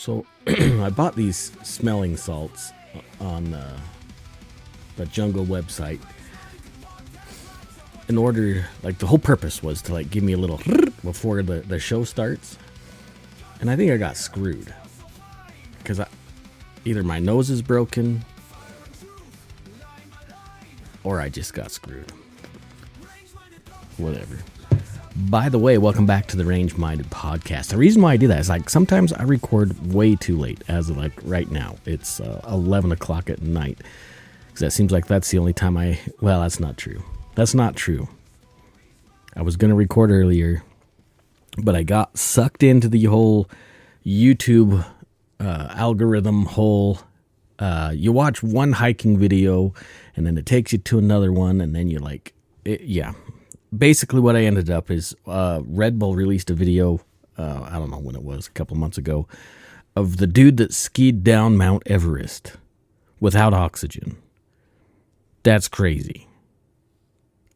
So I bought these smelling salts on the Jungle website in order, like, the whole purpose was to, like, give me a little before the show starts. And I think I got screwed because either my nose is broken or I just got screwed. Whatever. By the way, welcome back to the Range Minded Podcast. The reason why I do that is, like, sometimes I record way too late, as of, like, right now. It's 11 o'clock at night. Because that seems like that's the only time well, that's not true. That's not true. I was going to record earlier, but I got sucked into the whole YouTube algorithm whole. You watch one hiking video, and then it takes you to another one, and then you're like, yeah. Basically, what I ended up is Red Bull released a video, I don't know when it was, a couple months ago, of the dude that skied down Mount Everest without oxygen. That's crazy.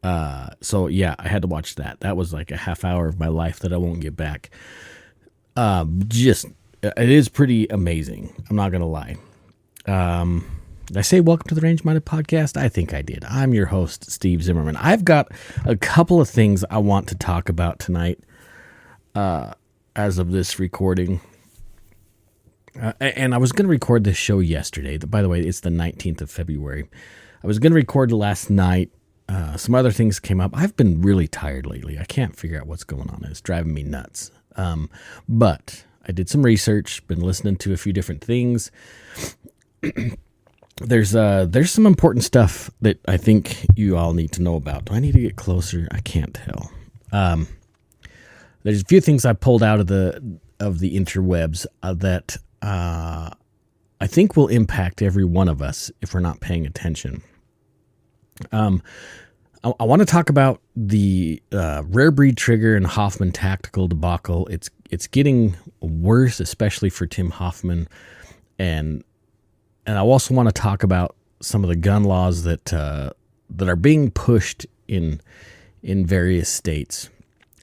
So, yeah, I had to watch that. That was like a half hour of my life that I won't get back. It is pretty amazing. I'm not going to lie. Did I say welcome to the Range Minded Podcast? I think I did. I'm your host, Steve Zimmerman. I've got a couple of things I want to talk about tonight as of this recording. And I was going to record this show yesterday. By the way, it's the 19th of February. I was going to record last night. Some other things came up. I've been really tired lately. I can't figure out what's going on. It's driving me nuts. But I did some research, been listening to a few different things. There's some important stuff that I think you all need to know about. Do I need to get closer? I can't tell. There's a few things I pulled out of the interwebs that I think will impact every one of us if we're not paying attention. I want to talk about the rare breed trigger and Hoffman tactical debacle. It's getting worse, especially for Tim Hoffman, and I also want to talk about some of the gun laws that are being pushed in various states.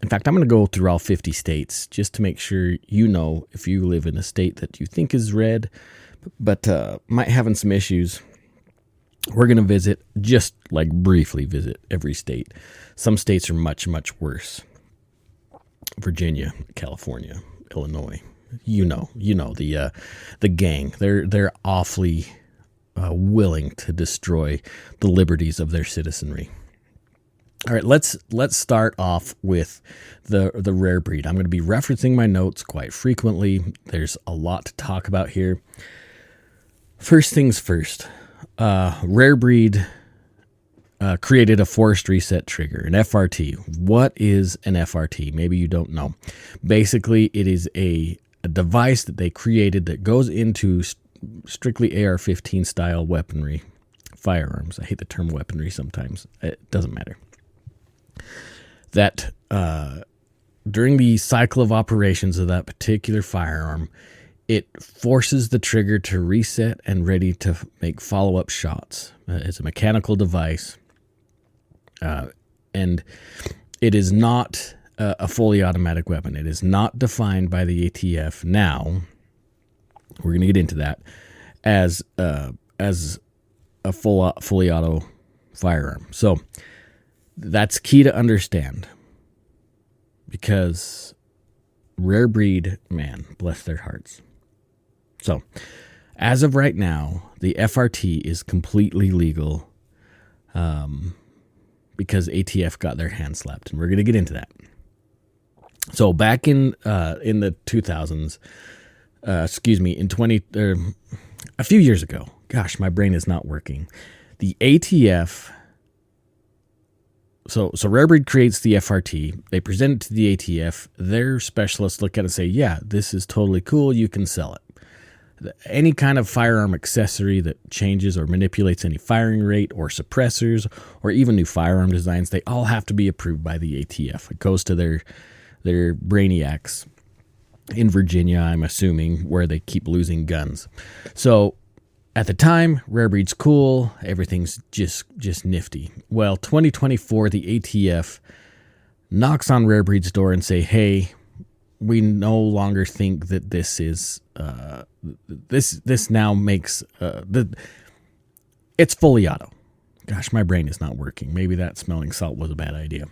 In fact, I'm going to go through all 50 states just to make sure you know if you live in a state that you think is red, but might having some issues. We're going to briefly visit every state. Some states are much, much worse. Virginia, California, Illinois. You know the gang. They're awfully willing to destroy the liberties of their citizenry. All right, let's start off with the rare breed. I'm going to be referencing my notes quite frequently. There's a lot to talk about here. First things first. Rare breed created a forced reset trigger, an FRT. What is an FRT? Maybe you don't know. Basically, it is a device that they created that goes into strictly AR-15 style weaponry, firearms. I hate the term weaponry sometimes. It doesn't matter. That during the cycle of operations of that particular firearm, it forces the trigger to reset and ready to make follow-up shots. It's a mechanical device, and it is not a fully automatic weapon. It is not defined by the ATF now. We're going to get into that as a fully auto firearm. So that's key to understand, because rare breed, man, bless their hearts. So as of right now, the FRT is completely legal because ATF got their hand slapped, and we're going to get into that. So back in the 2000s, a few years ago, gosh, my brain is not working. The ATF, so Rare Breed creates the FRT. They present it to the ATF. Their specialists look at it and say, yeah, this is totally cool. You can sell it. Any kind of firearm accessory that changes or manipulates any firing rate or suppressors or even new firearm designs, they all have to be approved by the ATF. It goes to their brainiacs in Virginia, I'm assuming, where they keep losing guns. So at the time, Rare Breed's cool. Everything's just nifty. Well, 2024, the ATF knocks on Rare Breed's door and say, hey, we no longer think that this is this now makes it's fully auto. Gosh, my brain is not working. Maybe that smelling salt was a bad idea.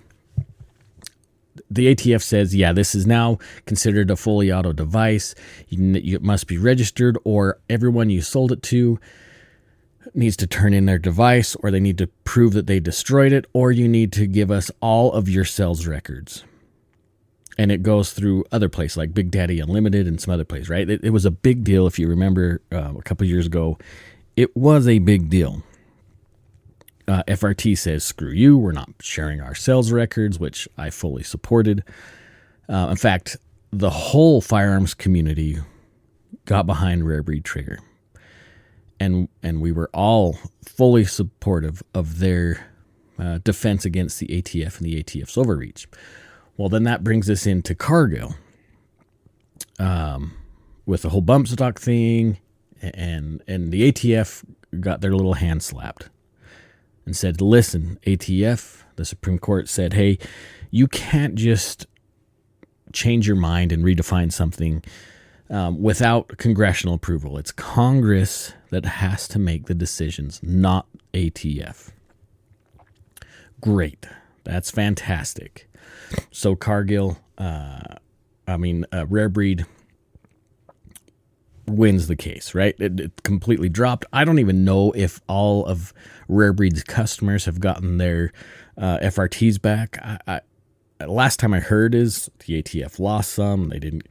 The ATF says, yeah, this is now considered a fully auto device. It must be registered, or everyone you sold it to needs to turn in their device, or they need to prove that they destroyed it, or you need to give us all of your sales records. And it goes through other places like Big Daddy Unlimited and some other places, right? It was a big deal. If you remember a couple of years ago, it was a big deal. FRT says, screw you, we're not sharing our sales records, which I fully supported. In fact, the whole firearms community got behind Rare Breed Trigger. And we were all fully supportive of their defense against the ATF and the ATF's overreach. Well, then that brings us into Cargill with the whole bump stock thing, and the ATF got their little hand slapped and said, listen, ATF, the Supreme Court said, hey, you can't just change your mind and redefine something without congressional approval. It's Congress that has to make the decisions, not ATF. Great. That's fantastic. So Cargill, Rare Breed wins the case, right? It completely dropped. I don't even know if all of Rare Breed's customers have gotten their FRTs back. Last time I heard is the ATF lost some. They didn't.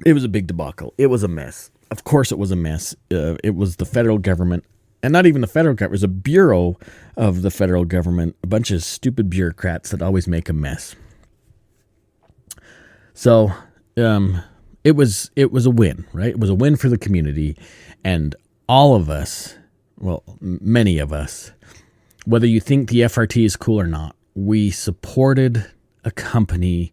It was a big debacle. It was a mess. Of course it was a mess. It was the federal government, and not even the federal government. It was a bureau of the federal government, a bunch of stupid bureaucrats that always make a mess. So it was a win, right? It was a win for the community, and all of us, well, many of us, whether you think the FRT is cool or not, we supported a company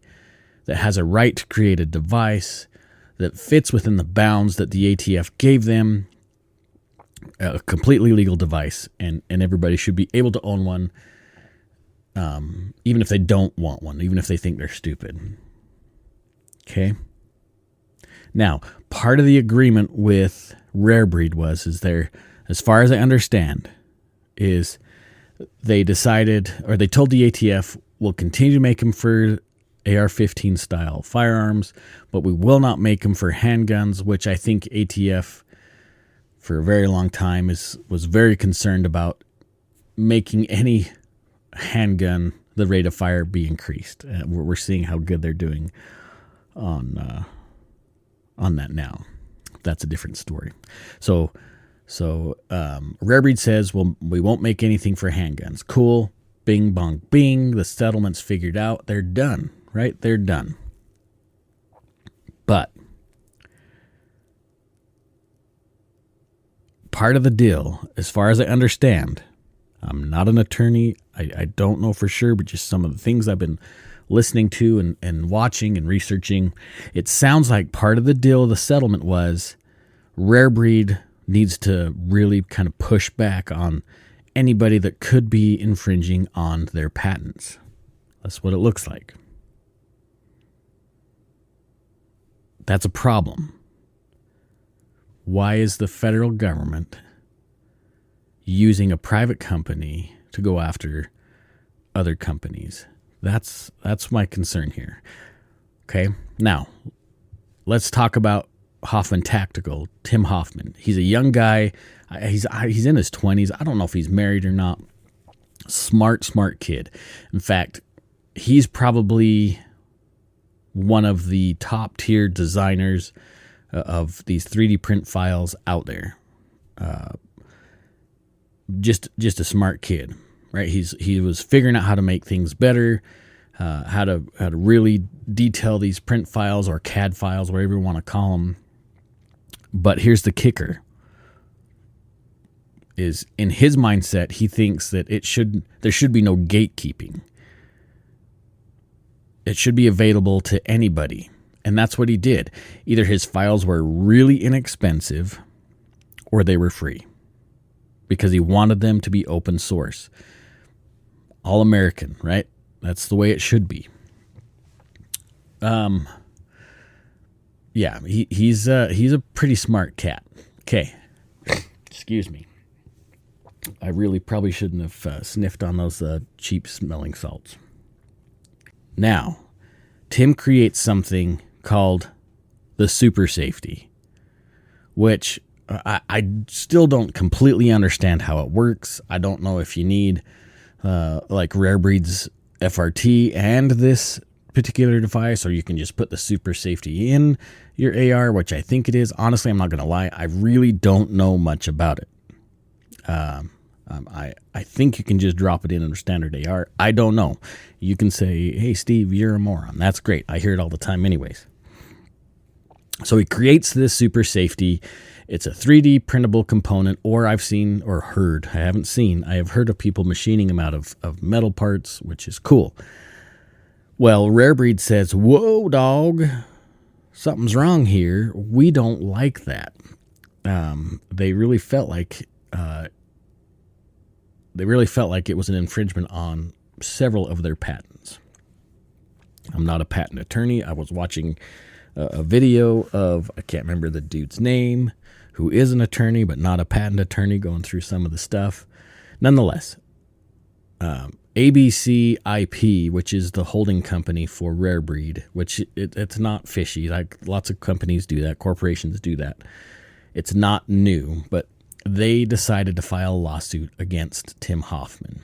that has a right to create a device that fits within the bounds that the ATF gave them, a completely legal device, and everybody should be able to own one, even if they don't want one, even if they think they're stupid. Okay? Now, part of the agreement with Rare Breed is there, as far as I understand, is they decided, or they told the ATF, we'll continue to make them for AR-15 style firearms, but we will not make them for handguns, which I think ATF for a very long time was very concerned about making any handgun, the rate of fire be increased. We're seeing how good they're doing on that now. That's a different story. So Rare Breed says, well, we won't make anything for handguns. Cool. Bing, bong, bing. The settlement's figured out. They're done, right? They're done. But part of the deal, as far as I understand, I'm not an attorney. I don't know for sure, but just some of the things I've been listening to and watching and researching, it sounds like part of the deal of the settlement was Rare Breed needs to really kind of push back on anybody that could be infringing on their patents. That's what it looks like. That's a problem. Why is the federal government using a private company to go after other companies? That's my concern here. Okay, now let's talk about Hoffman Tactical, Tim Hoffman. He's a young guy. He's in his 20s. I don't know if he's married or not. Smart kid. In fact, he's probably one of the top tier designers of these 3D print files out there. Just a smart kid, right? He was figuring out how to make things better, how to really detail these print files or CAD files, whatever you want to call them. But here's the kicker: is in his mindset, he thinks that there should be no gatekeeping. It should be available to anybody. And that's what he did. Either his files were really inexpensive or they were free, because he wanted them to be open source. All American, right? That's the way it should be. Yeah, he's a pretty smart cat. Okay, excuse me. I really probably shouldn't have sniffed on those cheap smelling salts. Now, Tim creates something called the super safety, which I still don't completely understand how it works. I don't know if you need like Rare Breed's FRT and this particular device, or you can just put the super safety in your AR, which I think it is. Honestly, I'm not going to lie. I really don't know much about it. I think you can just drop it in a standard AR. I don't know. You can say, hey, Steve, you're a moron. That's great. I hear it all the time anyways. So he creates this super safety. It's a 3D printable component, or I've seen or heard. I haven't seen. I have heard of people machining them out of metal parts, which is cool. Well, Rare Breed says, whoa, dog, something's wrong here. We don't like that. They really felt like it was an infringement on several of their patents. I'm not a patent attorney. I was watching a video of, I can't remember the dude's name, who is an attorney but not a patent attorney, going through some of the stuff. Nonetheless, ABC IP, which is the holding company for Rare Breed, which it's not fishy. Like lots of companies do that, corporations do that. It's not new, but they decided to file a lawsuit against Tim Hoffman.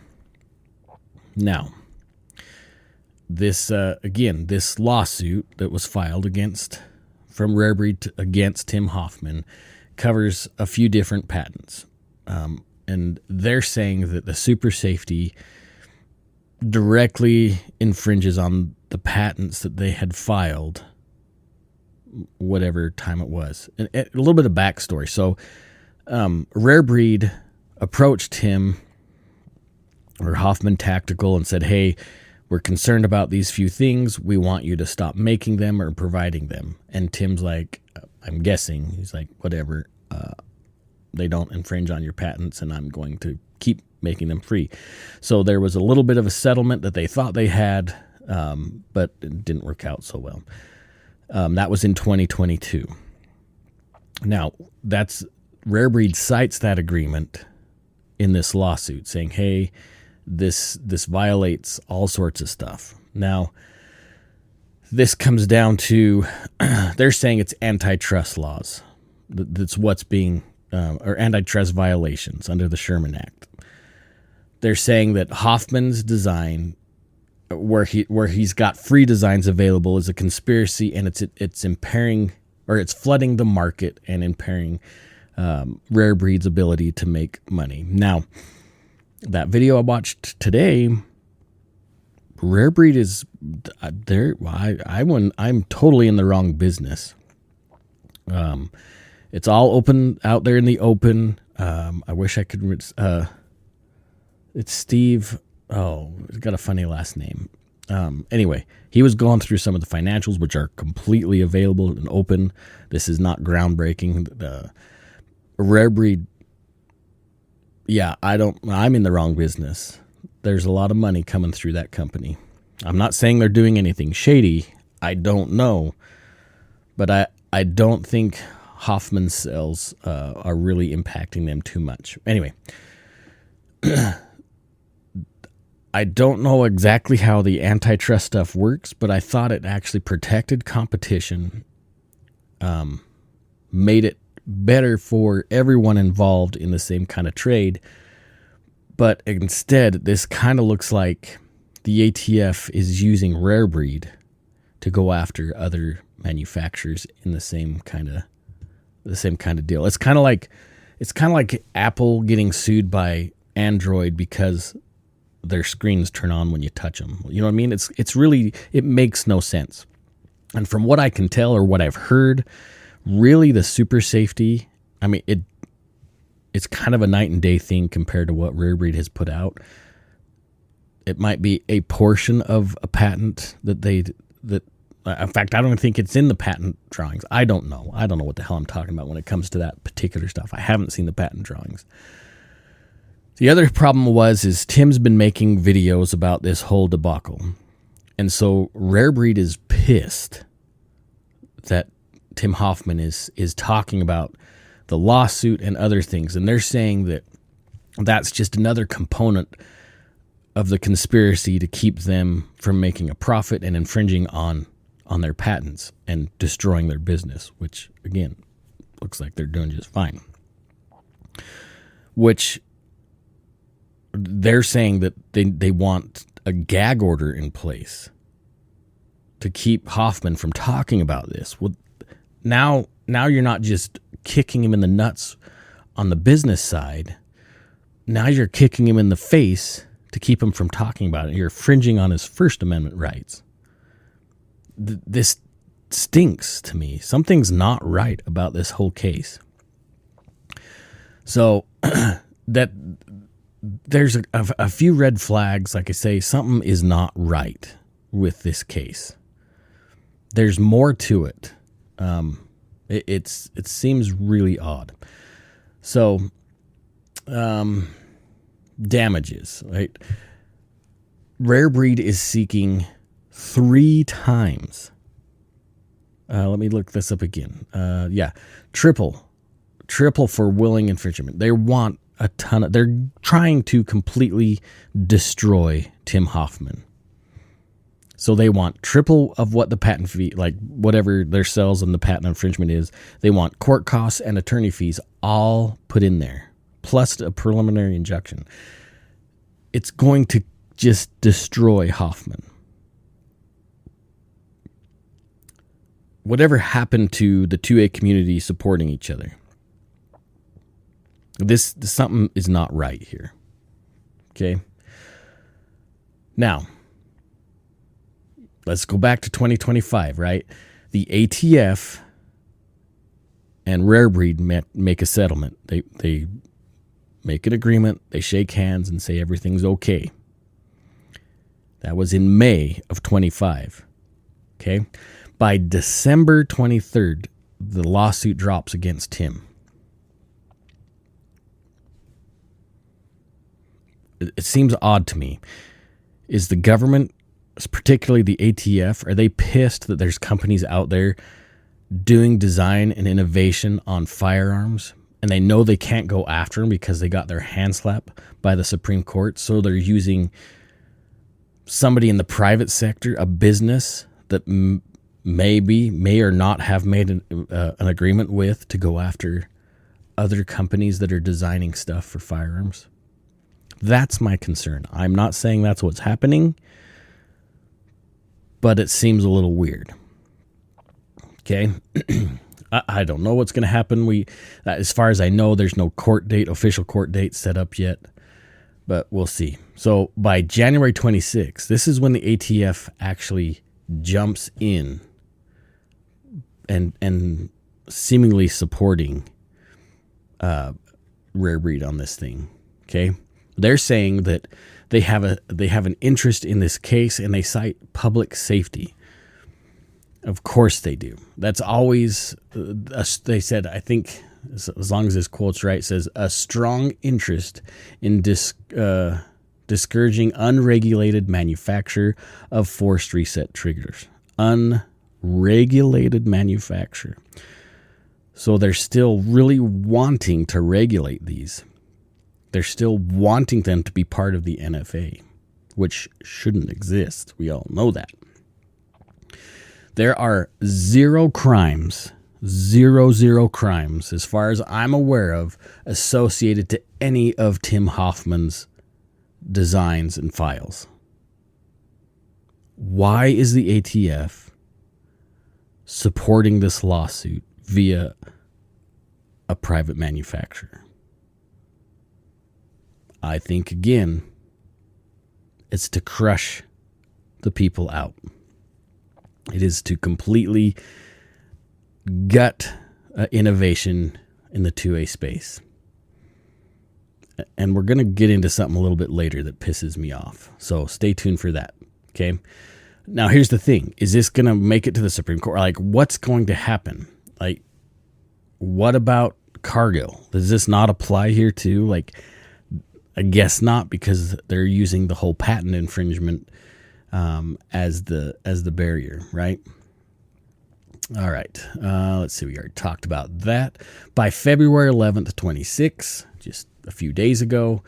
Now, this lawsuit that was filed from Rare Breed against Tim Hoffman covers a few different patents. And they're saying that the super safety directly infringes on the patents that they had filed, whatever time it was. And a little bit of backstory. So, Rare Breed approached him, or Hoffman Tactical, and said, hey, we're concerned about these few things. We want you to stop making them or providing them. And Tim's like, I'm guessing, he's like, whatever, they don't infringe on your patents, and I'm going to keep making them free. So there was a little bit of a settlement that they thought they had, but it didn't work out so well. That was in 2022. Now, Rare Breed cites that agreement in this lawsuit, saying, hey, this violates all sorts of stuff. Now, this comes down to, they're saying it's antitrust laws. That's what's being, or antitrust violations under the Sherman Act. They're saying that Hoffman's design, where he's got free designs available, is a conspiracy, and it's impairing, or it's flooding the market and impairing Rare Breed's ability to make money. Now, that video I watched today, Rare Breed is there. I'm totally in the wrong business. It's all open out there in the open. I wish I could. It's Steve. Oh, he's got a funny last name. Anyway, he was going through some of the financials, which are completely available and open. This is not groundbreaking. Rare Breed. Yeah, I'm in the wrong business. There's a lot of money coming through that company. I'm not saying they're doing anything shady. I don't know. But I don't think Hoffman's sales are really impacting them too much. Anyway, I don't know exactly how the antitrust stuff works, but I thought it actually protected competition, made it better for everyone involved in the same kind of trade. But instead, this kind of looks like the ATF is using Rare Breed to go after other manufacturers in the same kind of deal. It's kind of like Apple getting sued by Android because their screens turn on when you touch them. You know what I mean? It makes no sense. And from what I can tell, or what I've heard, really the super safety, I mean, it's kind of a night and day thing compared to what Rare Breed has put out. It might be a portion of a patent that in fact, I don't think it's in the patent drawings. I don't know what the hell I'm talking about when it comes to that particular stuff. I haven't seen the patent drawings. The other problem is Tim's been making videos about this whole debacle. And so Rare Breed is pissed that Tim Hoffman is talking about the lawsuit and other things, and they're saying that that's just another component of the conspiracy to keep them from making a profit and infringing on their patents and destroying their business, which, again, looks like they're doing just fine. Which they're saying that they want a gag order in place to keep Hoffman from talking about this. Well, now you're not just kicking him in the nuts on the business side. Now you're kicking him in the face to keep him from talking about it. You're infringing on his First Amendment rights. This stinks to me. Something's not right about this whole case. So that there's a few red flags. Like I say, something is not right with this case. There's more to it. It seems really odd. So, damages, right? Rare Breed is seeking 3 times. Let me look this up again. Triple for willing infringement. They want a ton they're trying to completely destroy Tim Hoffman. So they want triple of what the patent fee, like whatever their sales and the patent infringement is. They want court costs and attorney fees all put in there, plus a preliminary injunction. It's going to just destroy Hoffman. Whatever happened to the 2A community supporting each other? This something is not right here. Okay. Now, let's go back to 2025, right? The ATF and Rare Breed make a settlement. They make an agreement. They shake hands and say everything's okay. That was in May of 25. Okay. By December 23rd, the lawsuit drops against Tim. It seems odd to me. Is the government, particularly the ATF, are they pissed that there's companies out there doing design and innovation on firearms, and they know they can't go after them because they got their hand slapped by the Supreme Court, so they're using somebody in the private sector, a business that may or not have made an agreement with to go after other companies that are designing stuff for firearms? That's my concern. I'm not saying that's what's happening, but it seems a little weird. Okay. I don't know what's going to happen. As far as I know, there's no official court date set up yet, but we'll see. So by January 26th, this is when the ATF actually jumps in and seemingly supporting Rare Breed on this thing. Okay. They're saying that they have an interest in this case, and they cite public safety. Of course they do. That's always, they said, I think, as long as this quote's right, says a strong interest in discouraging unregulated manufacture of forced reset triggers. Unregulated manufacture. So they're still really wanting to regulate these. They're still wanting them to be part of the NFA, which shouldn't exist. We all know that. There are zero crimes, as far as I'm aware of, associated to any of Tim Hoffman's designs and files. Why is the ATF supporting this lawsuit via a private manufacturer? I think, again, it's to crush the people out. It is to completely gut innovation in the 2A space. And we're going to get into something a little bit later that pisses me off. So stay tuned for that. Okay. Now, here's the thing. Is this going to make it to the Supreme Court? Like, what's going to happen? Like, what about Cargill? Does this not apply here too? Like, I guess not, because they're using the whole patent infringement as the barrier, right? All right. Let's see. We already talked about that. By February 11th, 26, just a few days ago,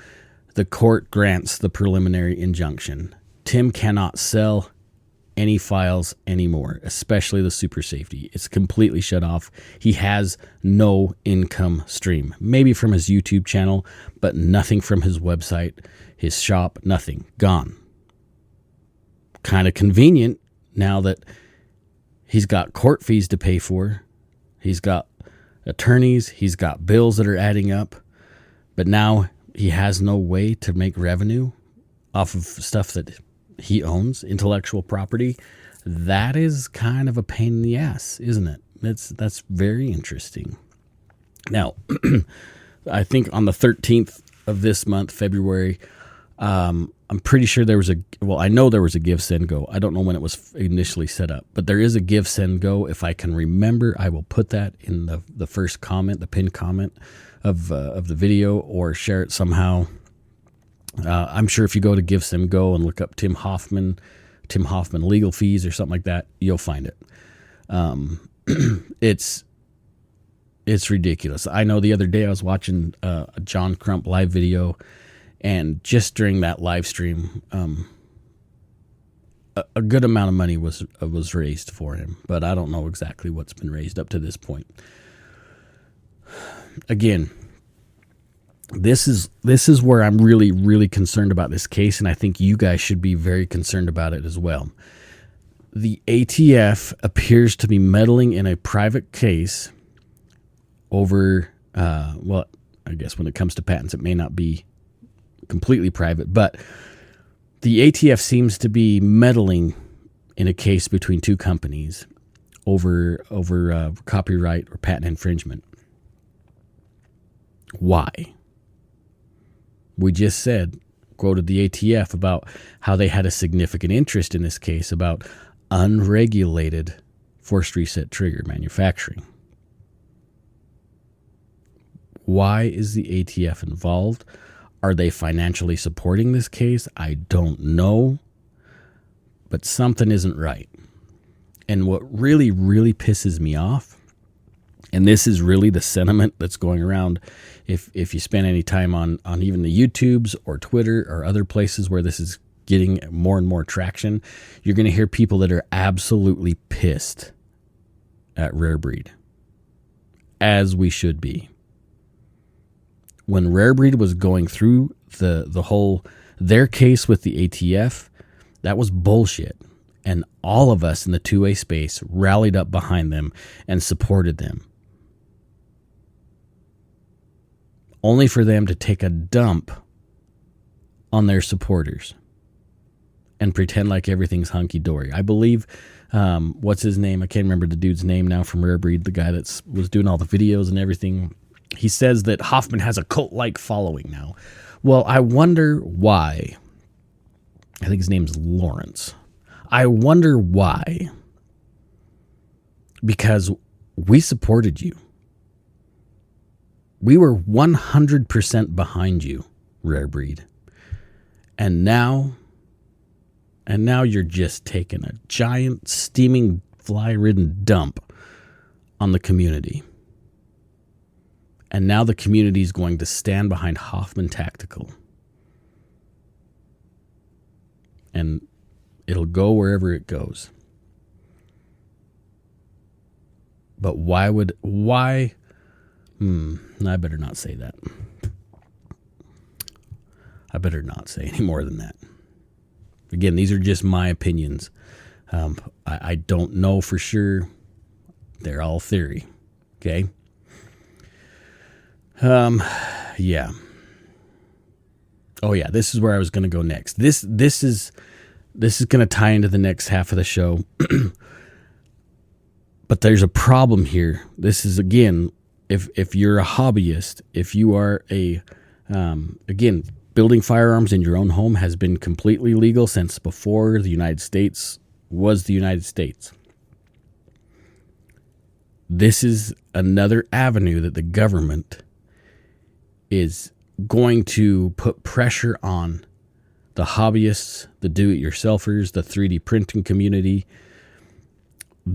the court grants the preliminary injunction. Tim cannot sell any files anymore, especially the super safety. It's completely shut off. He has no income stream. Maybe from his YouTube channel, but nothing from his website, his shop, nothing. Gone. Kind of convenient now that he's got court fees to pay for. He's got attorneys. He's got bills that are adding up. But now he has no way to make revenue off of stuff that he owns, intellectual property. That is kind of a pain in the ass, isn't it? That's very interesting. Now, I think on the 13th of this month, February, I'm pretty sure I know there was a Give Send Go. I don't know when it was initially set up, but there is a Give Send Go. If I can remember, I will put that in the first comment, the pinned comment of the video, or share it somehow. I'm sure if you go to Give Send Go and look up Tim Hoffman legal fees or something like that, you'll find it. It's ridiculous. I know the other day I was watching a John Crump live video, and just during that live stream, a good amount of money was raised for him, but I don't know exactly what's been raised up to this point. Again, this is where I'm really, really concerned about this case, and I think you guys should be very concerned about it as well. The ATF appears to be meddling in a private case over, I guess when it comes to patents, it may not be completely private, but the ATF seems to be meddling in a case between two companies over copyright or patent infringement. Why? We just quoted the ATF about how they had a significant interest in this case about unregulated forced reset trigger manufacturing. Why is the ATF involved? Are they financially supporting this case? I don't know, but something isn't right. And what really, really pisses me off, and this is really the sentiment that's going around, if you spend any time on even the YouTubes or Twitter or other places where this is getting more and more traction, you're going to hear people that are absolutely pissed at Rare Breed, as we should be. When Rare Breed was going through their case with the ATF, that was bullshit. And all of us in the 2A space rallied up behind them and supported them. Only for them to take a dump on their supporters and pretend like everything's hunky-dory. I believe, what's his name? I can't remember the dude's name now from Rare Breed, the guy that was doing all the videos and everything. He says that Hoffman has a cult-like following now. Well, I wonder why. I think his name's Lawrence. I wonder why. Because we supported you. We were 100% behind you, Rare Breed. And now you're just taking a giant, steaming, fly-ridden dump on the community. And now the community is going to stand behind Hoffman Tactical. And it'll go wherever it goes. But why? I better not say that. I better not say any more than that. Again, these are just my opinions. I don't know for sure. They're all theory. Okay? Yeah. Oh yeah, this is where I was going to go next. This is going to tie into the next half of the show. But there's a problem here. This is, again, if you're a hobbyist, if you are again, building firearms in your own home has been completely legal since before the United States was the United States. This is another avenue that the government is going to put pressure on the hobbyists, the do-it-yourselfers, the 3D printing community.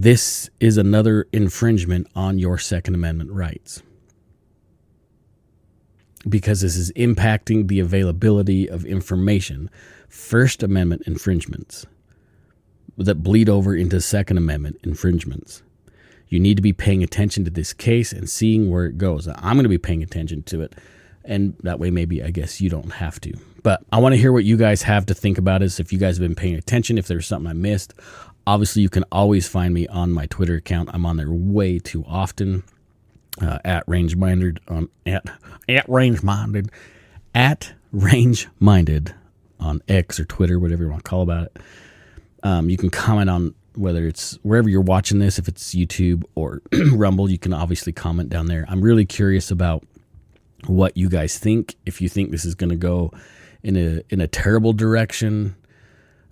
this is another infringement on your Second Amendment rights, because this is impacting the availability of information. First Amendment infringements that bleed over into Second Amendment infringements. You need to be paying attention to this case and seeing where it goes. I'm going to be paying attention to it, and that way maybe I guess you don't have to. But I want to hear what you guys have to think about this, if you guys have been paying attention, if there's something I missed. Obviously, you can always find me on my Twitter account. I'm on there way too often, at range-minded, at range-minded, at range-minded on X or Twitter, whatever you want to call about it. You can comment on whether it's wherever you're watching this, if it's YouTube or Rumble, you can obviously comment down there. I'm really curious about what you guys think. If you think this is going to go in a terrible direction,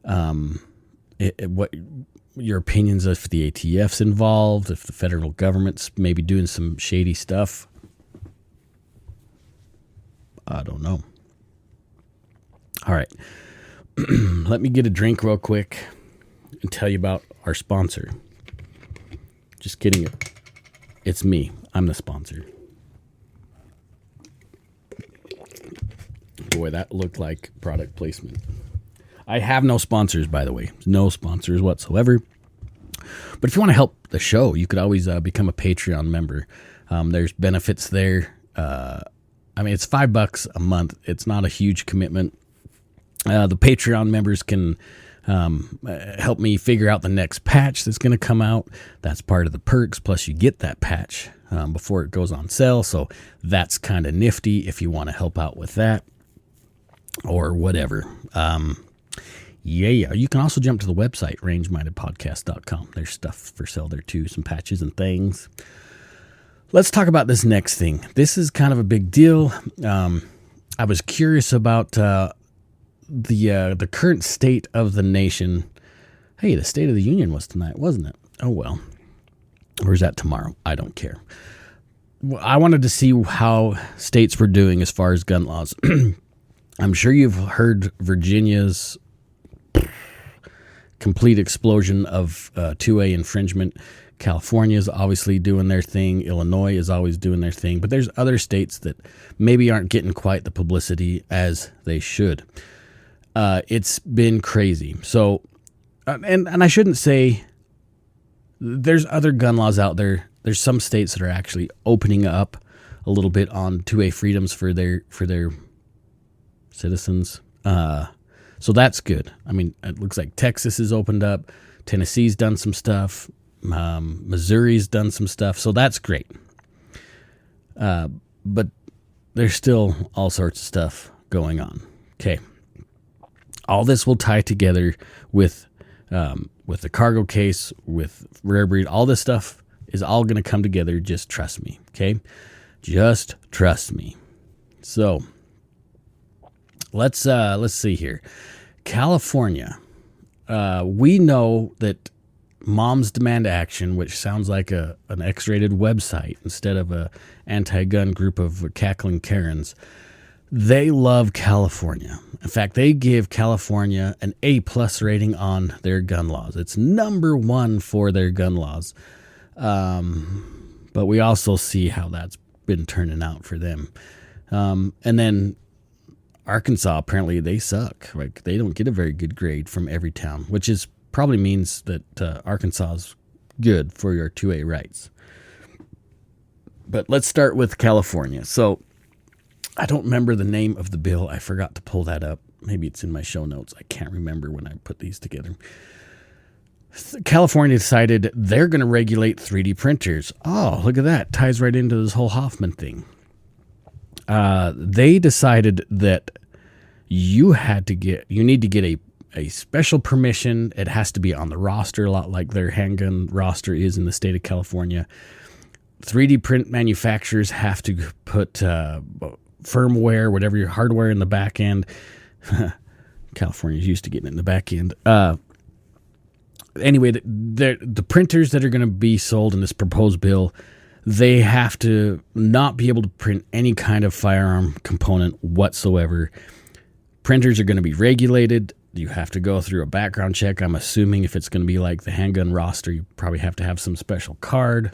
what your opinions if the ATF's involved, if the federal government's maybe doing some shady stuff. I don't know. All right. Let me get a drink real quick and tell you about our sponsor. Just kidding. It's me. I'm the sponsor. Boy, that looked like product placement. I have no sponsors, by the way. No sponsors whatsoever. But if you want to help the show, you could always become a Patreon member. There's benefits there. It's $5 a month. It's not a huge commitment. The Patreon members can help me figure out the next patch that's going to come out. That's part of the perks. Plus, you get that patch before it goes on sale. So that's kind of nifty if you want to help out with that or whatever. You can also jump to the website, rangemindedpodcast.com. There's stuff for sale there too, some patches and things. Let's talk about this next thing. This is kind of a big deal. I was curious about the current state of the nation. Hey, the State of the Union was tonight, wasn't it? Oh, well. Or is that tomorrow? I don't care. I wanted to see how states were doing as far as gun laws. I'm sure you've heard Virginia's complete explosion of 2A infringement. California is obviously doing their thing. Illinois is always doing their thing. But there's other states that maybe aren't getting quite the publicity as they should. It's been crazy. So, and I shouldn't say there's other gun laws out there. There's some states that are actually opening up a little bit on 2A freedoms for their citizens. So that's good. I mean, it looks like Texas has opened up. Tennessee's done some stuff. Missouri's done some stuff. So that's great. But there's still all sorts of stuff going on. Okay. All this will tie together with the cargo case, with rare breed. All this stuff is all going to come together. Just trust me. Okay. Just trust me. So let's see here. California. We know that Moms Demand Action, which sounds like an X-rated website instead of a anti-gun group of cackling Karens, they love California. In fact, they give California an A+ rating on their gun laws. It's number one for their gun laws. But we also see how that's been turning out for them. And then Arkansas, apparently they suck. Like, they don't get a very good grade from every town, which is probably means that Arkansas is good for your 2A rights. But let's start with California. So I don't remember the name of the bill. I forgot to pull that up. Maybe it's in my show notes. I can't remember when I put these together. California decided they're going to regulate 3D printers. Oh, look at that. Ties right into this whole Hoffman thing. They decided that you need to get a special permission. It has to be on the roster, a lot like their handgun roster is in the state of California. 3D print manufacturers have to put firmware, whatever your hardware in the back end. California's used to getting it in the back end. Anyway, the printers that are going to be sold in this proposed bill, they have to not be able to print any kind of firearm component whatsoever. Printers are going to be regulated. You have to go through a background check. I'm assuming if it's going to be like the handgun roster, you probably have to have some special card.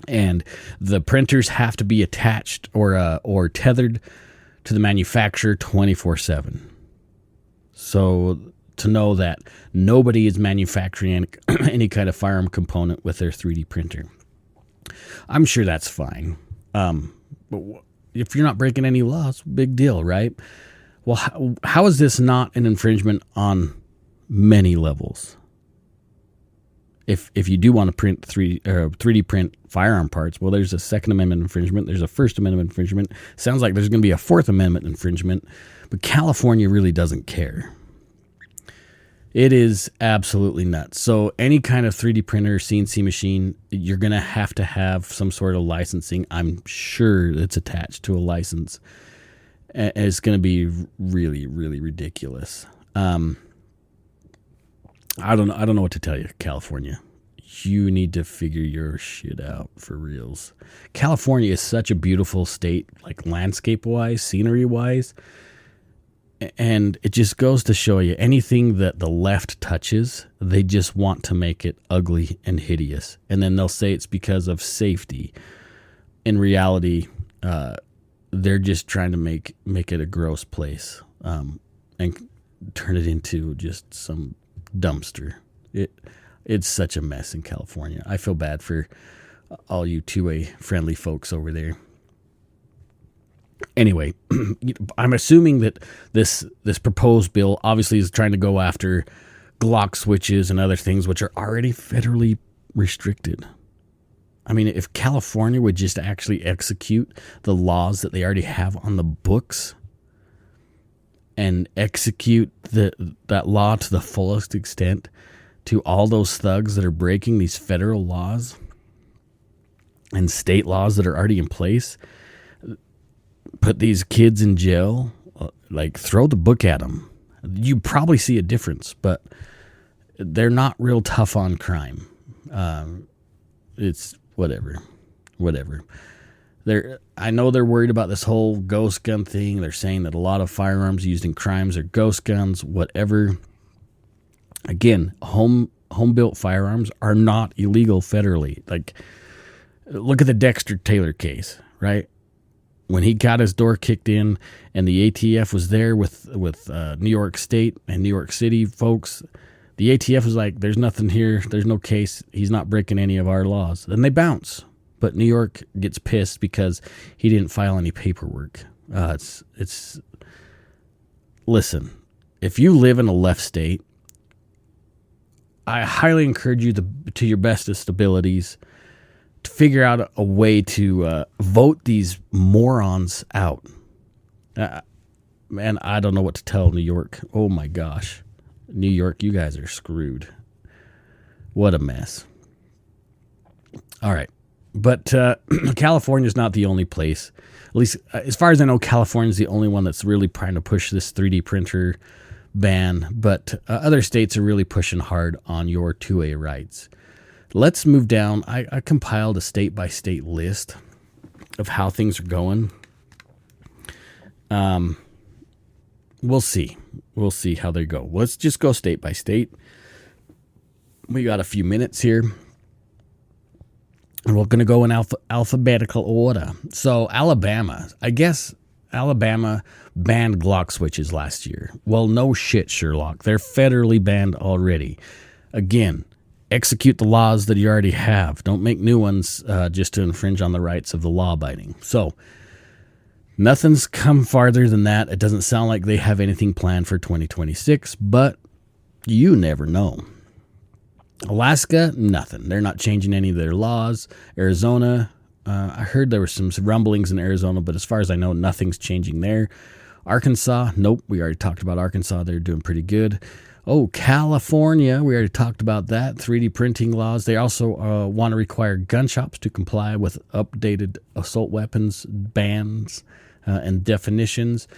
And the printers have to be attached or tethered to the manufacturer 24/7. So to know that nobody is manufacturing any kind of firearm component with their 3D printer. I'm sure that's fine. But if you're not breaking any laws, big deal, right? Well, how is this not an infringement on many levels? If you do want to print 3D print firearm parts, well, there's a Second Amendment infringement. There's a First Amendment infringement. Sounds like there's going to be a Fourth Amendment infringement, but California really doesn't care. It is absolutely nuts. So any kind of 3D printer, CNC machine, you're going to have some sort of licensing. I'm sure it's attached to a license. And it's going to be really, really ridiculous. I don't know what to tell you, California. You need to figure your shit out for reals. California is such a beautiful state, like landscape-wise, scenery-wise. And it just goes to show you, anything that the left touches, they just want to make it ugly and hideous. And then they'll say it's because of safety. In reality, they're just trying to make it a gross place and turn it into just some dumpster. It's such a mess in California. I feel bad for all you 2A friendly folks over there. Anyway, I'm assuming that this proposed bill obviously is trying to go after Glock switches and other things which are already federally restricted. I mean, if California would just actually execute the laws that they already have on the books and execute that law to the fullest extent to all those thugs that are breaking these federal laws and state laws that are already in place, put these kids in jail, like throw the book at them. You probably see a difference, but they're not real tough on crime. It's whatever. I know they're worried about this whole ghost gun thing. They're saying that a lot of firearms used in crimes are ghost guns, whatever. Again, home-built firearms are not illegal federally. Like, look at the Dexter Taylor case, right? When he got his door kicked in and the ATF was there with New York State and New York City folks, the ATF was like, there's nothing here. There's no case. He's not breaking any of our laws. Then they bounce. But New York gets pissed because he didn't file any paperwork. Listen, if you live in a left state, I highly encourage you to your bestest abilities to figure out a way to vote these morons out. Man, I don't know what to tell New York. Oh my gosh. New York, you guys are screwed. What a mess. All right. But California's not the only place. At least, as far as I know, California's the only one that's really trying to push this 3D printer ban. But other states are really pushing hard on your 2A rights. Let's move down. I compiled a state-by-state list of how things are going. We'll see. We'll see how they go. Let's just go state by state. We got a few minutes here. And we're going to go in alphabetical order. So Alabama, I guess Alabama banned Glock switches last year. Well, no shit, Sherlock. They're federally banned already. Again, execute the laws that you already have. Don't make new ones just to infringe on the rights of the law-abiding. So nothing's come farther than that. It doesn't sound like they have anything planned for 2026, but you never know. Alaska, nothing. They're not changing any of their laws. Arizona, I heard there were some rumblings in Arizona, but as far as I know, nothing's changing there. Arkansas, nope. We already talked about Arkansas. They're doing pretty good. Oh, California, we already talked about that. 3D printing laws. They also want to require gun shops to comply with updated assault weapons bans and definitions.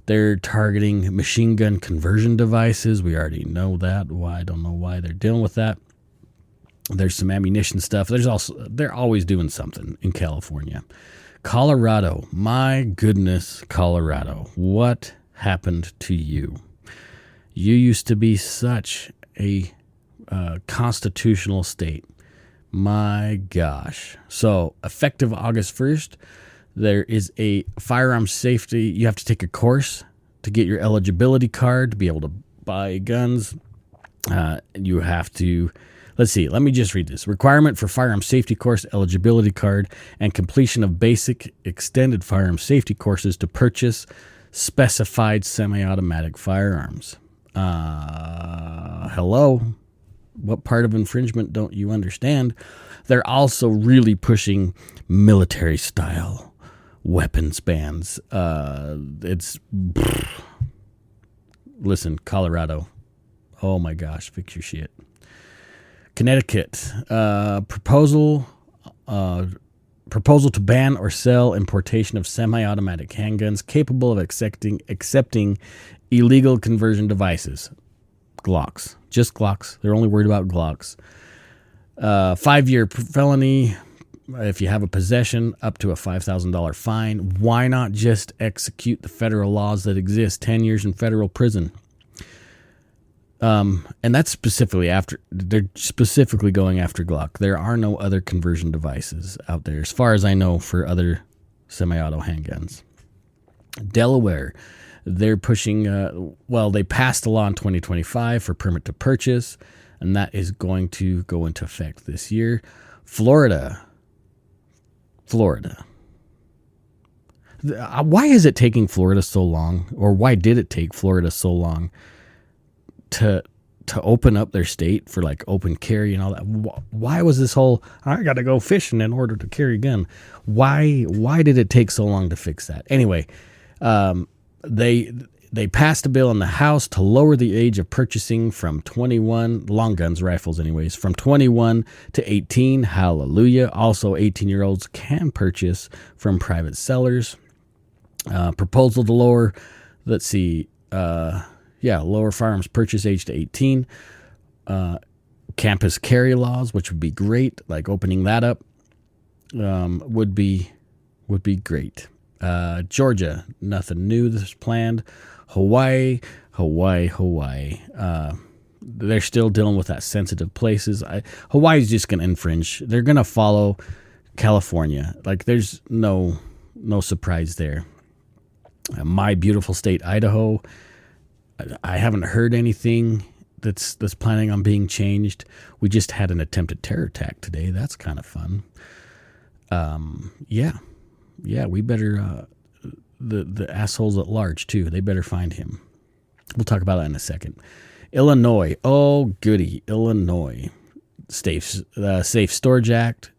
They're targeting machine gun conversion devices. We already know that. I don't know why they're dealing with that. There's some ammunition stuff. They're always doing something in California. Colorado, my goodness, Colorado, what happened to you? You used to be such a constitutional state. My gosh. So, effective August 1st, there is a firearms safety. You have to take a course to get your eligibility card to be able to buy guns. You have to, let's see, let me just read this. Requirement for firearms safety course, eligibility card, and completion of basic extended firearms safety courses to purchase specified semi-automatic firearms. Hello? What part of infringement don't you understand? They're also really pushing military-style weapons bans. Listen, Colorado. Oh my gosh, fix your shit. Connecticut. Proposal to ban or sell importation of semi-automatic handguns capable of accepting illegal conversion devices. Glocks. Just Glocks. They're only worried about Glocks. 5-year felony if you have a possession, up to a $5,000 fine. Why not just execute the federal laws that exist? 10 years in federal prison. And that's they're specifically going after Glock. There are no other conversion devices out there, as far as I know, for other semi-auto handguns. Delaware, they're pushing, they passed a law in 2025 for permit to purchase, and that is going to go into effect this year. Florida. Why is it taking Florida so long, or why did it take Florida so long to open up their state for like open carry and all that? Why was this whole, I got to go fishing in order to carry a gun? Why did it take so long to fix that? Anyway, they passed a bill in the House to lower the age of purchasing from 21, long guns, rifles anyways, from 21 to 18. Hallelujah. Also, 18-year-olds can purchase from private sellers. Proposal to lower, lower firearms purchase age to 18. Campus carry laws, which would be great. Like opening that up would be great. Georgia, nothing new that's planned. Hawaii. They're still dealing with that sensitive places. Hawaii's just going to infringe. They're going to follow California. Like there's no surprise there. My beautiful state, Idaho. I haven't heard anything that's planning on being changed. We just had an attempted terror attack today. That's kind of fun. We better, the assholes at large too, they better find him. We'll talk about that in a second. Illinois. Oh, goody. Illinois. Safe Storage Act.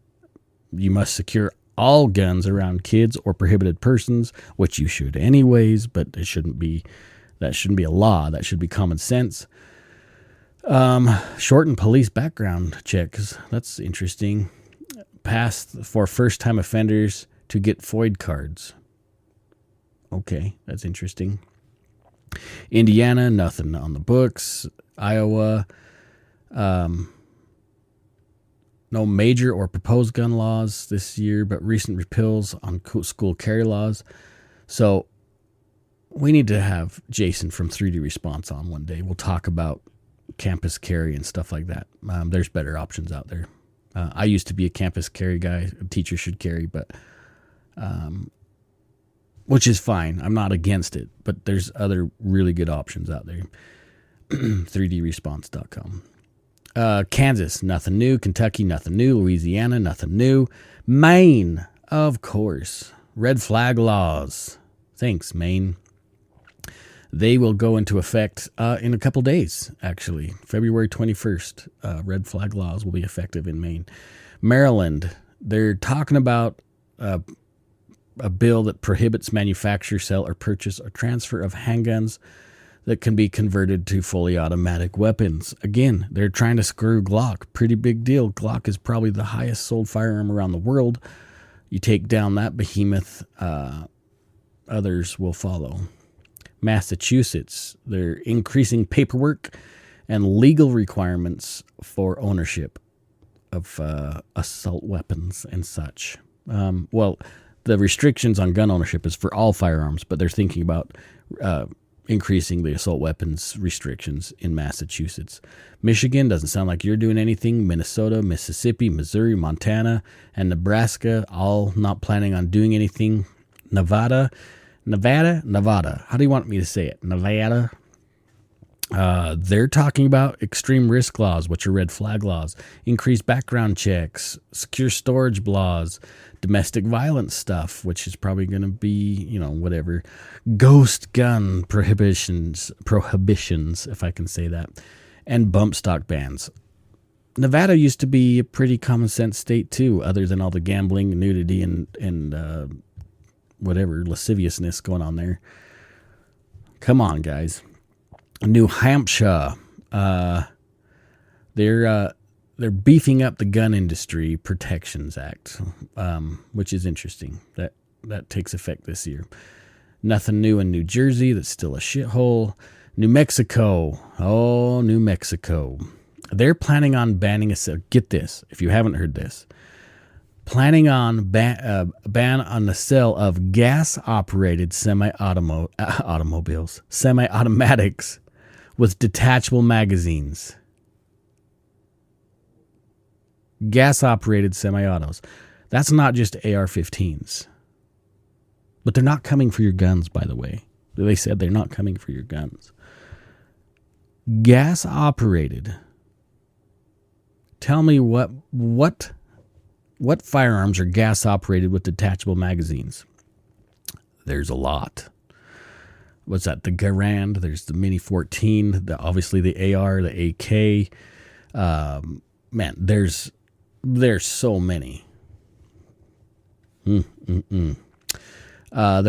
You must secure all guns around kids or prohibited persons, which you should anyways, but that shouldn't be a law. That should be common sense. Shorten police background checks. That's interesting. Passed for first-time offenders to get FOID cards. Okay, that's interesting. Indiana, nothing on the books. Iowa, no major or proposed gun laws this year, but recent repeals on school carry laws. So we need to have Jason from 3D Response on one day. We'll talk about campus carry and stuff like that. There's better options out there. I used to be a campus carry guy. A teacher should carry, but which is fine. I'm not against it, but there's other really good options out there. 3dresponse.com. Kansas, nothing new. Kentucky, nothing new. Louisiana, nothing new. Maine, of course. Red flag laws. Thanks, Maine. They will go into effect in a couple days, actually. February 21st. Red flag laws will be effective in Maine. Maryland, they're talking about a bill that prohibits manufacture, sell, or purchase or transfer of handguns that can be converted to fully automatic weapons. Again, they're trying to screw Glock. Pretty big deal. Glock is probably the highest sold firearm around the world. You take down that behemoth, others will follow. Massachusetts, they're increasing paperwork and legal requirements for ownership of assault weapons and such. The restrictions on gun ownership is for all firearms, but they're thinking about increasing the assault weapons restrictions in Massachusetts. Michigan doesn't sound like you're doing anything. Minnesota, Mississippi, Missouri, Montana, and Nebraska all not planning on doing anything. Nevada. How do you want me to say it? Nevada. They're talking about extreme risk laws, which are red flag laws, increased background checks, secure storage laws, domestic violence stuff, which is probably going to be, whatever, ghost gun prohibitions, if I can say that, and bump stock bans. Nevada used to be a pretty common sense state too, other than all the gambling, nudity, and whatever lasciviousness going on there. Come on, guys. New Hampshire, they're beefing up the Gun Industry Protections Act, which is interesting. That takes effect this year. Nothing new in New Jersey. That's still a shithole. New Mexico. Oh, New Mexico. They're planning on banning get this, if you haven't heard this. Planning on ban on the sale of gas-operated semi-automatics with detachable magazines. Gas-operated semi-autos. That's not just AR-15s. But they're not coming for your guns, by the way. They said they're not coming for your guns. Gas-operated. Tell me what firearms are gas-operated with detachable magazines? There's a lot. What's that? The Garand. There's the Mini 14. Obviously the AR, the AK. Man, there's so many. They're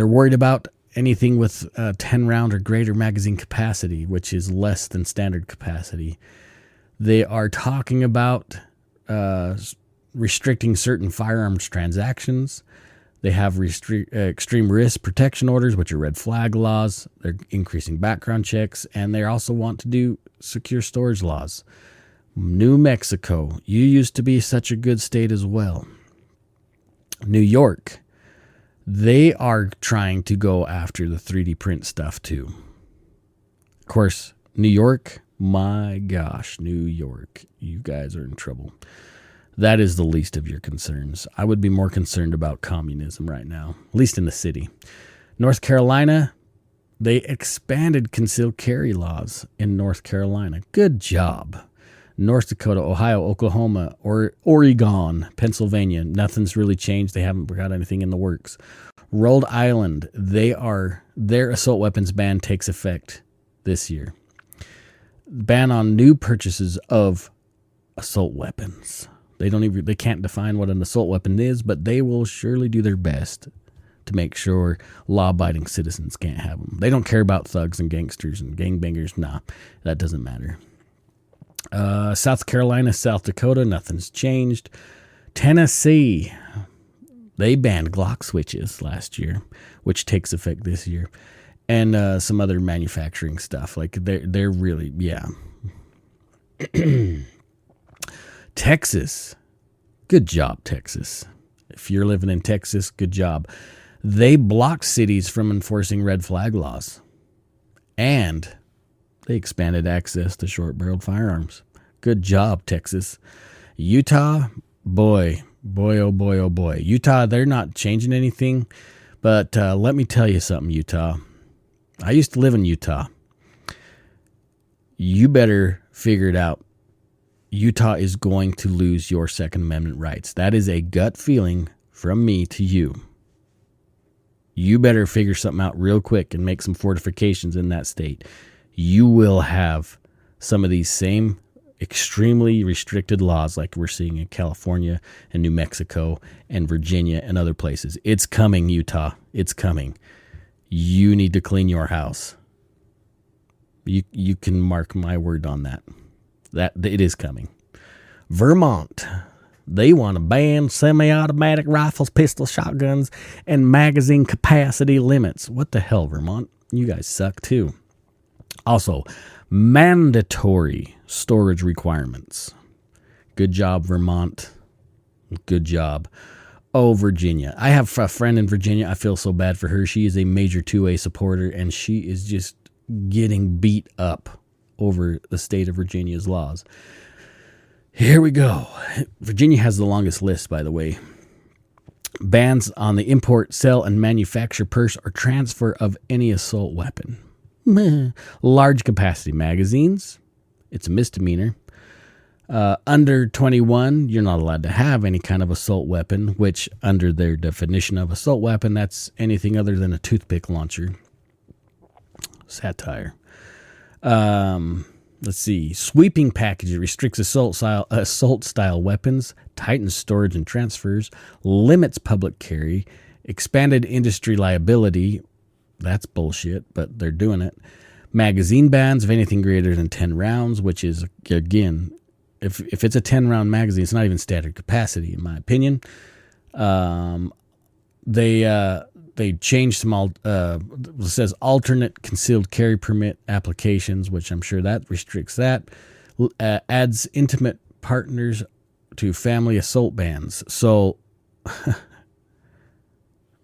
worried about anything with 10 round or greater magazine capacity, which is less than standard capacity. They are talking about restricting certain firearms transactions. They have extreme risk protection orders, which are red flag laws. They're increasing background checks, and they also want to do secure storage laws. New Mexico, you used to be such a good state as well. New York, they are trying to go after the 3D print stuff too. Of course, New York, my gosh, New York, you guys are in trouble. That is the least of your concerns. I would be more concerned about communism right now, at least in the city. North Carolina, they expanded concealed carry laws in North Carolina. Good job. North Dakota, Ohio, Oklahoma, Oregon, Pennsylvania, nothing's really changed. They haven't got anything in the works. Rhode Island, their assault weapons ban takes effect this year. Ban on new purchases of assault weapons. They can't define what an assault weapon is, but they will surely do their best to make sure law-abiding citizens can't have them. They don't care about thugs and gangsters and gangbangers. Nah, that doesn't matter. South Carolina, South Dakota, nothing's changed. Tennessee, they banned Glock switches last year, which takes effect this year, and some other manufacturing stuff. Like they're really, yeah. Texas, good job, Texas. If you're living in Texas, good job. They blocked cities from enforcing red flag laws, and they expanded access to short-barreled firearms. Good job, Texas. Utah, boy, oh boy. Utah, they're not changing anything, but let me tell you something, Utah. I used to live in Utah. You better figure it out. Utah is going to lose your Second Amendment rights. That is a gut feeling from me to you. You better figure something out real quick and make some fortifications in that state. You will have some of these same extremely restricted laws like we're seeing in California and New Mexico and Virginia and other places. It's coming, Utah. It's coming. You need to clean your house. You can mark my word on that. That it is coming. Vermont, they want to ban semi-automatic rifles, pistols, shotguns, and magazine capacity limits. What the hell, Vermont? You guys suck too. Also, mandatory storage requirements. Good job, Vermont. Good job. Oh, Virginia. I have a friend in Virginia. I feel so bad for her. She is a major 2A supporter, and she is just getting beat up over the state of Virginia's laws. Here we go. Virginia has the longest list, by the way. Bans on the import, sale, and manufacture, purchase, or transfer of any assault weapon. Large capacity magazines. It's a misdemeanor. Under 21, you're not allowed to have any kind of assault weapon, which under their definition of assault weapon, that's anything other than a toothpick launcher. Satire. Let's see. Sweeping package restricts assault style weapons, tightens storage and transfers, limits public carry, expanded industry liability. That's bullshit, but they're doing it. Magazine bans of anything greater than 10 rounds, which is, again, if it's a 10-round magazine, it's not even standard capacity, in my opinion. They changed some, it says alternate concealed carry permit applications, which I'm sure that restricts that. Adds intimate partners to family assault bans. So,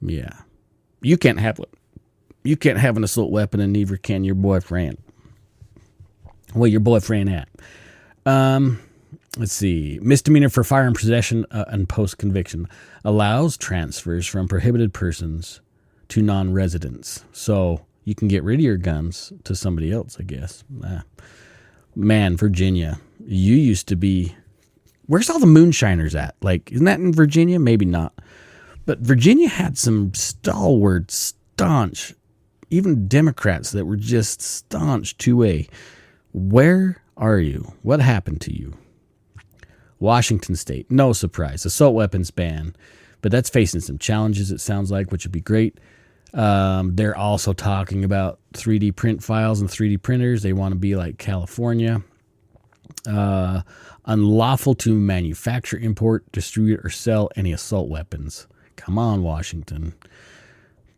yeah, you can't have an assault weapon, and neither can your boyfriend. Well, your boyfriend at. Let's see. Misdemeanor for firearm possession and post-conviction allows transfers from prohibited persons to non-residents. So you can get rid of your guns to somebody else, I guess. Man, Virginia, you used to be... Where's all the moonshiners at? Like, isn't that in Virginia? Maybe not. But Virginia had some stalwart, staunch, even Democrats that were just staunch 2A. Where are you? What happened to you? Washington State, no surprise, assault weapons ban, but that's facing some challenges, it sounds like, which would be great. They're also talking about 3D print files and 3D printers. They want to be like California. Unlawful to manufacture, import, distribute, or sell any assault weapons. Come on, Washington.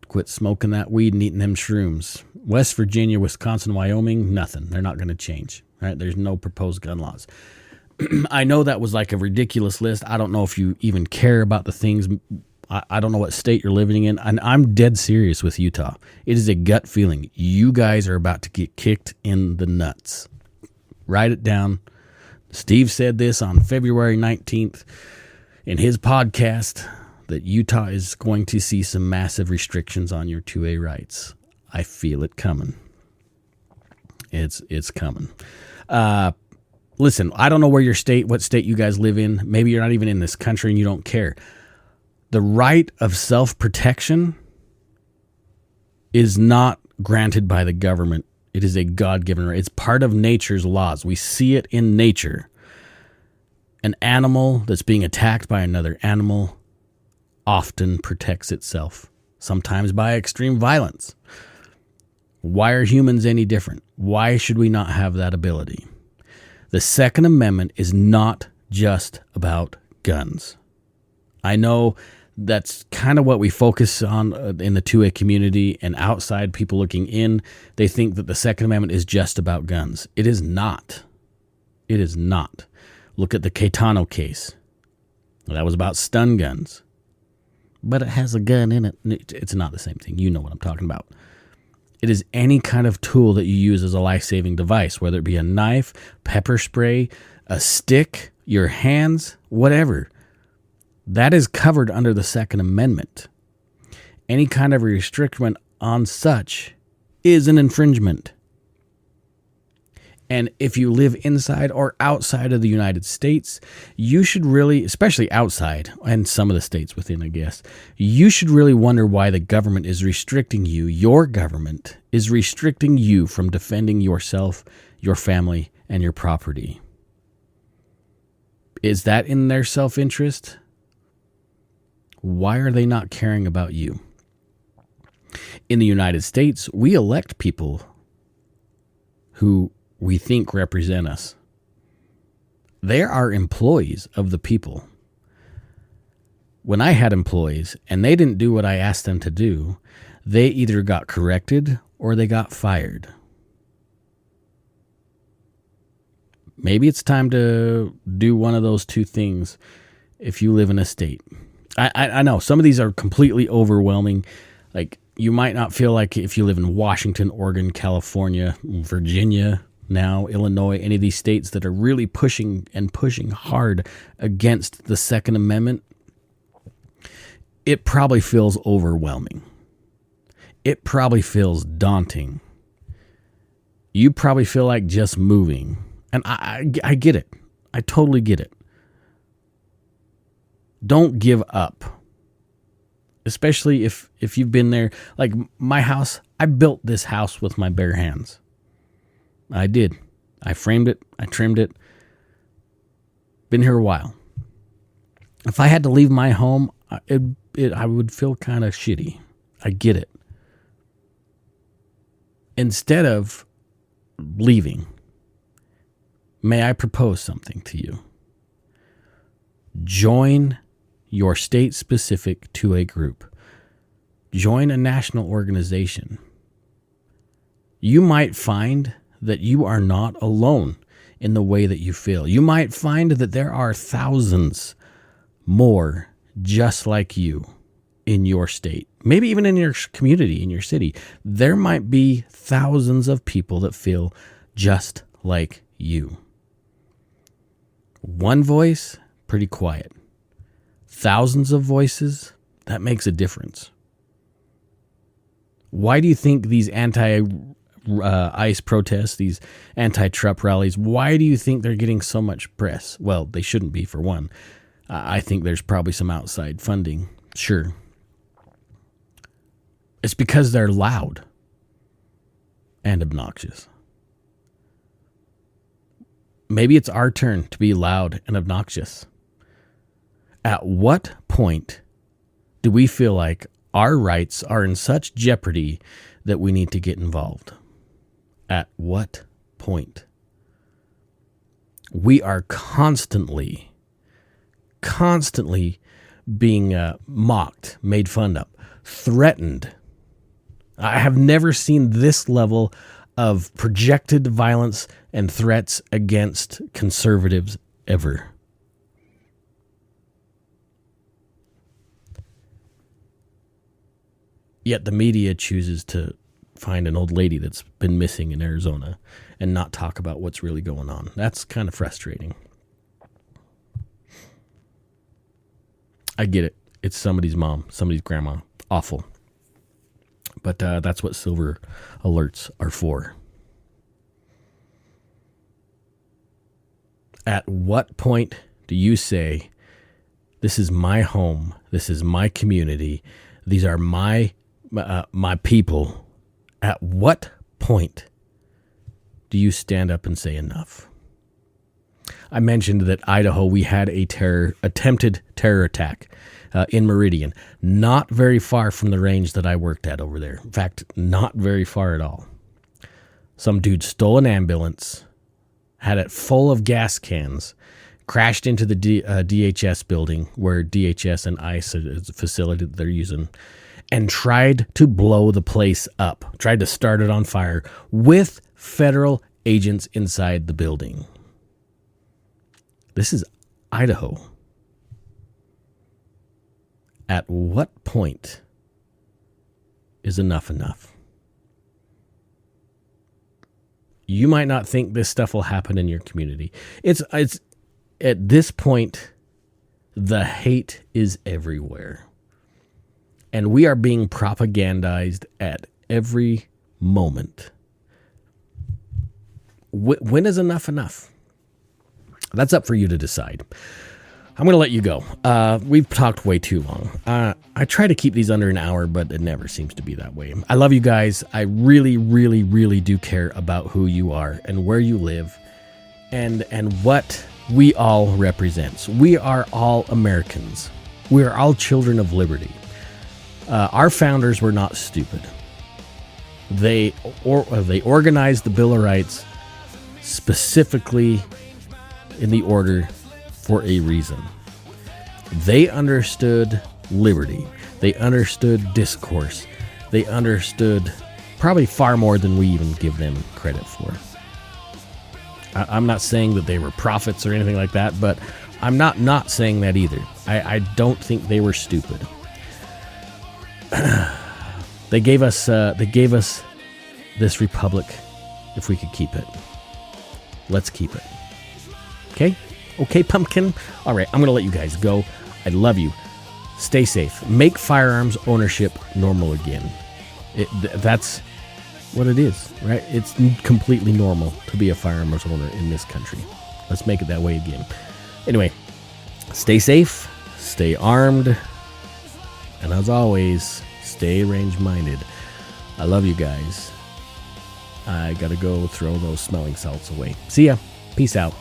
Quit smoking that weed and eating them shrooms. West Virginia, Wisconsin, Wyoming, nothing. They're not going to change. Right? There's no proposed gun laws. I know that was like a ridiculous list. I don't know if you even care about the things. I don't know what state you're living in. And I'm dead serious with Utah. It is a gut feeling. You guys are about to get kicked in the nuts. Write it down. Steve said this on February 19th in his podcast that Utah is going to see some massive restrictions on your 2A rights. I feel it coming. It's coming. Listen, I don't know what state you guys live in. Maybe you're not even in this country and you don't care. The right of self-protection is not granted by the government. It is a God-given right. It's part of nature's laws. We see it in nature. An animal that's being attacked by another animal often protects itself, sometimes by extreme violence. Why are humans any different? Why should we not have that ability? The Second Amendment is not just about guns. I know that's kind of what we focus on in the 2A community, and outside people looking in, they think that the Second Amendment is just about guns. It is not. It is not. Look at the Caetano case. That was about stun guns. But it has a gun in it. It's not the same thing. You know what I'm talking about. It is any kind of tool that you use as a life-saving device, whether it be a knife, pepper spray, a stick, your hands, whatever. That is covered under the Second Amendment. Any kind of restriction on such is an infringement. And if you live inside or outside of the United States, you should really, especially outside, and some of the states within, I guess, you should really wonder why the government is restricting you. Your government is restricting you from defending yourself, your family, and your property. Is that in their self-interest? Why are they not caring about you? In the United States, we elect people who we think represent us. They are employees of the people. When I had employees and they didn't do what I asked them to do, they either got corrected or they got fired. Maybe it's time to do one of those two things if you live in a state. I know some of these are completely overwhelming. Like, You might not feel like if you live in Washington, Oregon, California, Virginia, now Illinois, any of these states that are really pushing hard against the Second Amendment, it probably feels overwhelming. It probably feels daunting. You probably feel like just moving. And I get it. I totally get it. Don't give up. Especially if you've been there. Like my house, I built this house with my bare hands. I did. I framed it. I trimmed it. Been here a while. If I had to leave my home, I would feel kind of shitty. I get it. Instead of leaving, may I propose something to you? Join your state-specific 2A group. Join a national organization. You might find that you are not alone in the way that you feel. You might find that there are thousands more just like you in your state. Maybe even in your community, in your city. There might be thousands of people that feel just like you. One voice, pretty quiet. Thousands of voices, that makes a difference. Why do you think these anti-ICE protests, these anti-Trump rallies, why do you think they're getting so much press? Well, they shouldn't be, for one. I think there's probably some outside funding, sure. It's because they're loud and obnoxious. Maybe it's our turn to be loud and obnoxious. At what point do we feel like our rights are in such jeopardy that we need to get involved? At what point? We are constantly being mocked, made fun of, threatened. I have never seen this level of projected violence and threats against conservatives ever. Yet the media chooses to find an old lady that's been missing in Arizona and not talk about what's really going on. That's kind of frustrating. I get it. It's somebody's mom, somebody's grandma. Awful. But that's what silver alerts are for. At what point do you say, this is my home, this is my community, these are my people? At what point do you stand up and say enough? I mentioned that Idaho, we had a attempted terror attack in Meridian, not very far from the range that I worked at over there. In fact, not very far at all. Some dude stole an ambulance, had it full of gas cans, crashed into the DHS building where DHS and ICE is a facility that they're using, and tried to blow the place up, tried to start it on fire with federal agents inside the building. This is Idaho. At what point is enough enough? You might not think this stuff will happen in your community. It's at this point, the hate is everywhere. And we are being propagandized at every moment. When is enough enough? That's up for you to decide. I'm going to let you go. We've talked way too long. I try to keep these under an hour, but it never seems to be that way. I love you guys. I really, really, really do care about who you are and where you live and what we all represent. We are all Americans. We are all children of liberty. Our founders were not stupid. They organized the Bill of Rights specifically in the order for a reason. They understood liberty. They understood discourse. They understood probably far more than we even give them credit for. I'm not saying that they were prophets or anything like that, but I'm not saying that either. I don't think they were stupid. They gave us this republic if we could keep it. Let's keep it. Okay? Okay, pumpkin? All right, I'm going to let you guys go. I love you. Stay safe. Make firearms ownership normal again. That's what it is, right? It's completely normal to be a firearms owner in this country. Let's make it that way again. Anyway, stay safe, stay armed, and as always, stay range-minded. I love you guys. I gotta go throw those smelling salts away. See ya. Peace out.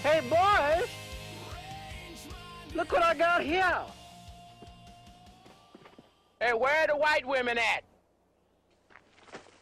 Hey boys, look what I got here. Hey, where are the white women at?